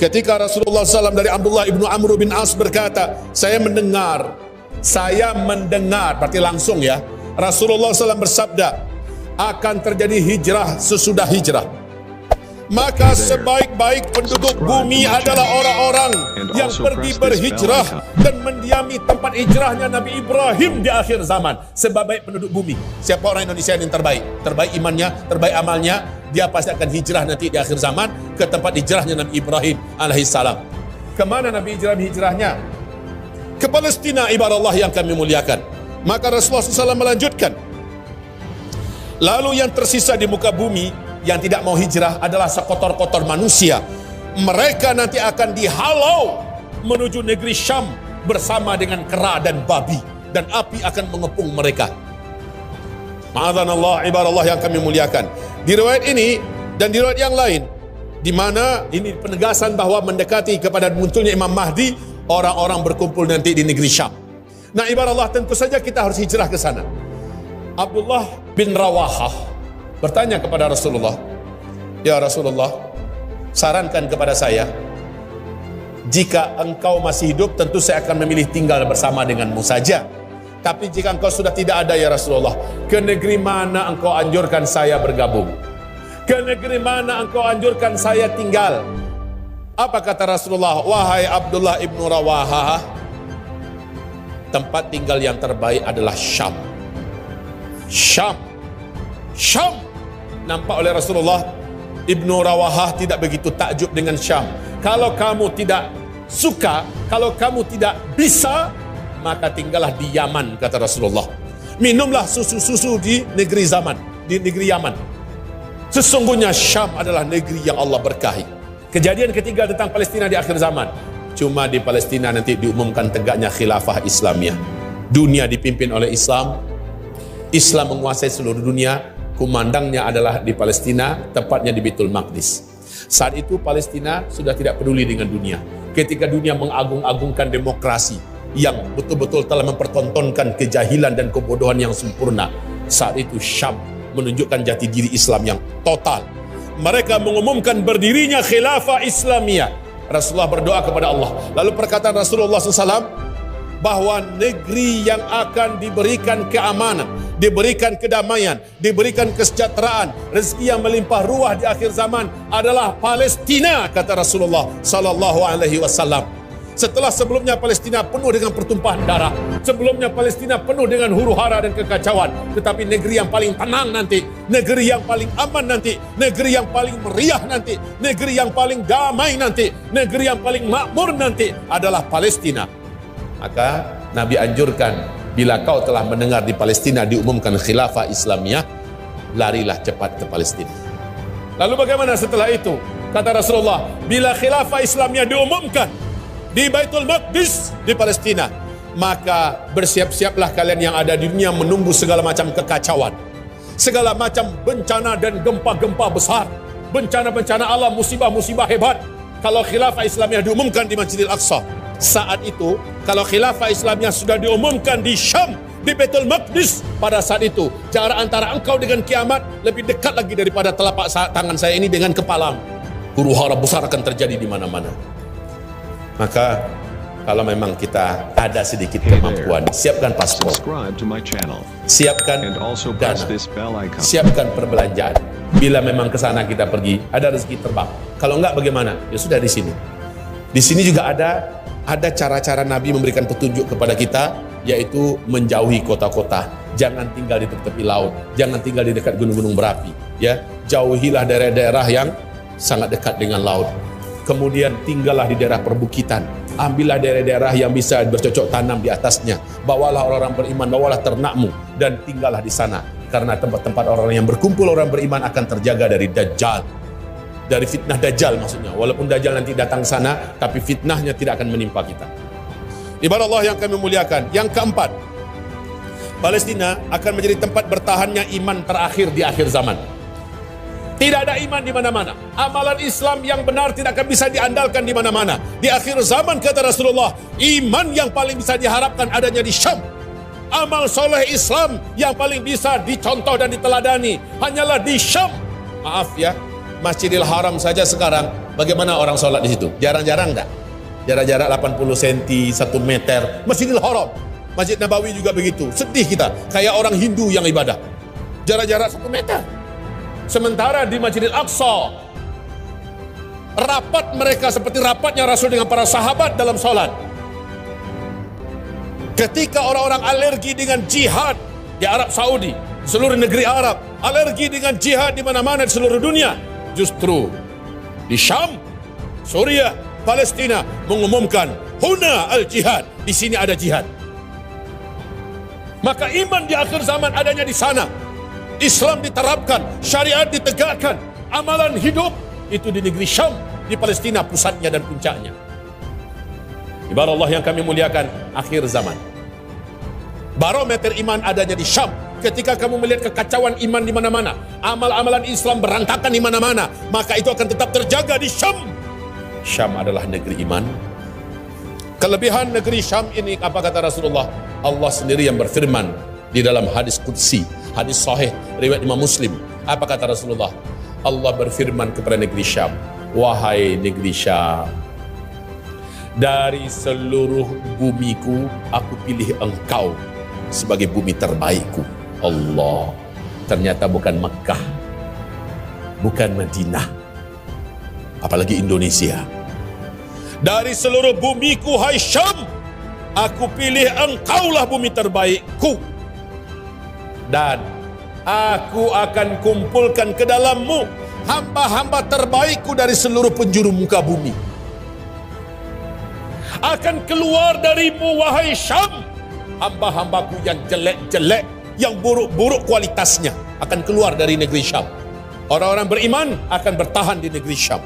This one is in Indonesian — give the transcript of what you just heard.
ketika Rasulullah SAW dari Abdullah ibnu Amr bin As berkata, saya mendengar, berarti langsung ya, Rasulullah SAW bersabda, akan terjadi hijrah sesudah hijrah. Maka sebaik-baik penduduk bumi adalah orang-orang yang pergi berhijrah dan mendiami tempat hijrahnya Nabi Ibrahim di akhir zaman. Sebaik penduduk bumi. Siapa orang Indonesia yang terbaik? Terbaik imannya, terbaik amalnya, dia pasti akan hijrah nanti di akhir zaman ke tempat hijrahnya Nabi Ibrahim alaihissalam. Kemana Nabi Ibrahim hijrahnya? Ke Palestina, ibadah Allah yang kami muliakan. Maka Rasulullah SAW melanjutkan, lalu yang tersisa di muka bumi yang tidak mau hijrah adalah sekotor-kotor manusia. Mereka nanti akan dihalau menuju negeri Syam bersama dengan kera dan babi, dan api akan mengepung mereka. Ma'adzanallah, ibadah Allah yang kami muliakan. Di riwayat ini dan di riwayat yang lain, di mana ini penegasan bahwa mendekati kepada munculnya Imam Mahdi, orang-orang berkumpul nanti di negeri Syam. Nah, ibadah Allah, tentu saja kita harus hijrah ke sana. Abdullah bin Rawahah bertanya kepada Rasulullah, ya Rasulullah, sarankan kepada saya, jika engkau masih hidup, tentu saya akan memilih tinggal bersama denganmu saja. Tapi jika engkau sudah tidak ada ya Rasulullah, ke negeri mana engkau anjurkan saya bergabung? Ke negeri mana engkau anjurkan saya tinggal? Apa kata Rasulullah? Wahai Abdullah ibnu Rawahah, tempat tinggal yang terbaik adalah Syam. Syam. Syam. Nampak oleh Rasulullah, Ibnu Rawahah tidak begitu takjub dengan Syam. Kalau kamu tidak suka, kalau kamu tidak bisa, maka tinggallah di Yaman, kata Rasulullah. Minumlah susu-susu di negeri Yaman. Sesungguhnya Syam adalah negeri yang Allah berkahi. Kejadian ketiga tentang Palestina di akhir zaman. Cuma di Palestina nanti diumumkan tegaknya khilafah Islamiyah. Dunia dipimpin oleh Islam. Islam menguasai seluruh dunia. Kumandangnya adalah di Palestina, tepatnya di Baitul Maqdis. Saat itu Palestina sudah tidak peduli dengan dunia. Ketika dunia mengagung-agungkan demokrasi yang betul-betul telah mempertontonkan kejahilan dan kebodohan yang sempurna, saat itu Syam menunjukkan jati diri Islam yang total. Mereka mengumumkan berdirinya khilafah Islamiyah. Rasulullah berdoa kepada Allah. Lalu perkataan Rasulullah SAW, bahwa negeri yang akan diberikan keamanan, diberikan kedamaian, diberikan kesejahteraan, rezeki yang melimpah ruah di akhir zaman adalah Palestina, kata Rasulullah sallallahu alaihi wasallam. Setelah sebelumnya Palestina penuh dengan pertumpahan darah, sebelumnya Palestina penuh dengan huru-hara dan kekacauan, tetapi negeri yang paling tenang nanti, negeri yang paling aman nanti, negeri yang paling meriah nanti, negeri yang paling damai nanti, negeri yang paling makmur nanti adalah Palestina. Maka Nabi anjurkan, bila kau telah mendengar di Palestina diumumkan khilafah Islamiyah, larilah cepat ke Palestina. Lalu bagaimana setelah itu? Kata Rasulullah, bila khilafah Islamiyah diumumkan di Baitul Maqdis di Palestina, maka bersiap-siaplah kalian yang ada di dunia menunggu segala macam kekacauan, segala macam bencana dan gempa-gempa besar, bencana-bencana alam, musibah-musibah hebat. Kalau khilafah Islamiyah diumumkan di Masjidil Aqsa, saat itu, kalau khilafah Islamiyah sudah diumumkan di Syam, di Baitul Maqdis, pada saat itu jarak antara engkau dengan kiamat lebih dekat lagi daripada telapak tangan saya ini dengan kepalamu. Huru-hara besar akan terjadi di mana-mana. Maka kalau memang kita ada sedikit kemampuan, siapkan paspor, siapkan dana, siapkan perbelanjaan. Bila memang ke sana kita pergi, ada rezeki terbang. Kalau enggak bagaimana? Ya sudah di sini. Di sini juga ada cara-cara Nabi memberikan petunjuk kepada kita, yaitu menjauhi kota-kota. Jangan tinggal di tepi laut, jangan tinggal di dekat gunung-gunung berapi. Ya, jauhilah daerah-daerah yang sangat dekat dengan laut. Kemudian tinggallah di daerah perbukitan. Ambillah daerah-daerah yang bisa bercocok tanam di atasnya. Bawalah orang-orang beriman, bawalah ternakmu, dan tinggallah di sana. Karena tempat-tempat orang yang berkumpul orang beriman akan terjaga dari Dajjal. Dari fitnah Dajjal maksudnya. Walaupun Dajjal nanti datang sana, tapi fitnahnya tidak akan menimpa kita. Ibadah Allah yang kami muliakan. Yang keempat, Palestina akan menjadi tempat bertahannya iman terakhir di akhir zaman. Tidak ada iman di mana-mana. Amalan Islam yang benar tidak akan bisa diandalkan di mana-mana. Di akhir zaman, kata Rasulullah, iman yang paling bisa diharapkan adanya di Syam. Amal soleh Islam yang paling bisa dicontoh dan diteladani hanyalah di Syam. Maaf ya, Masjidil Haram saja sekarang, bagaimana orang sholat di situ? Jarang-jarang enggak? Jarak-jarak 80 cm, 1 meter. Masjidil Haram, Masjid Nabawi juga begitu. Sedih kita, kayak orang Hindu yang ibadah. Jarak-jarak 1 meter. Sementara di Masjidil Aqsa, rapat mereka seperti rapatnya Rasul dengan para sahabat dalam sholat. Ketika orang-orang alergi dengan jihad di Arab Saudi, seluruh negeri Arab, alergi dengan jihad di mana-mana di seluruh dunia, justru di Syam, Suriah, Palestina mengumumkan huna al-jihad, di sini ada jihad. Maka iman di akhir zaman adanya di sana. Islam diterapkan, syariat ditegakkan, amalan hidup itu di negeri Syam, di Palestina pusatnya dan puncaknya. Ibarat Allah yang kami muliakan, akhir zaman. Barometer iman adanya di Syam. Ketika kamu melihat kekacauan iman di mana-mana, amal-amalan Islam berantakan di mana-mana, maka itu akan tetap terjaga di Syam. Syam adalah negeri iman. Kelebihan negeri Syam ini, apa kata Rasulullah? Allah sendiri yang berfirman di dalam hadis qudsi, hadis sahih riwayat Imam Muslim. Apa kata Rasulullah? Allah berfirman kepada negeri Syam, wahai negeri Syam, dari seluruh bumiku aku pilih engkau sebagai bumi terbaikku. Allah, ternyata bukan Mekah, bukan Madinah, apalagi Indonesia. Dari seluruh bumiku, hai Syam, aku pilih engkaulah bumi terbaikku, dan aku akan kumpulkan ke dalammu hamba-hamba terbaikku dari seluruh penjuru muka bumi. Akan keluar darimu, wahai Syam, hamba-hambaku yang jelek-jelek, yang buruk-buruk kualitasnya akan keluar dari negeri Syam. Orang-orang beriman akan bertahan di negeri Syam.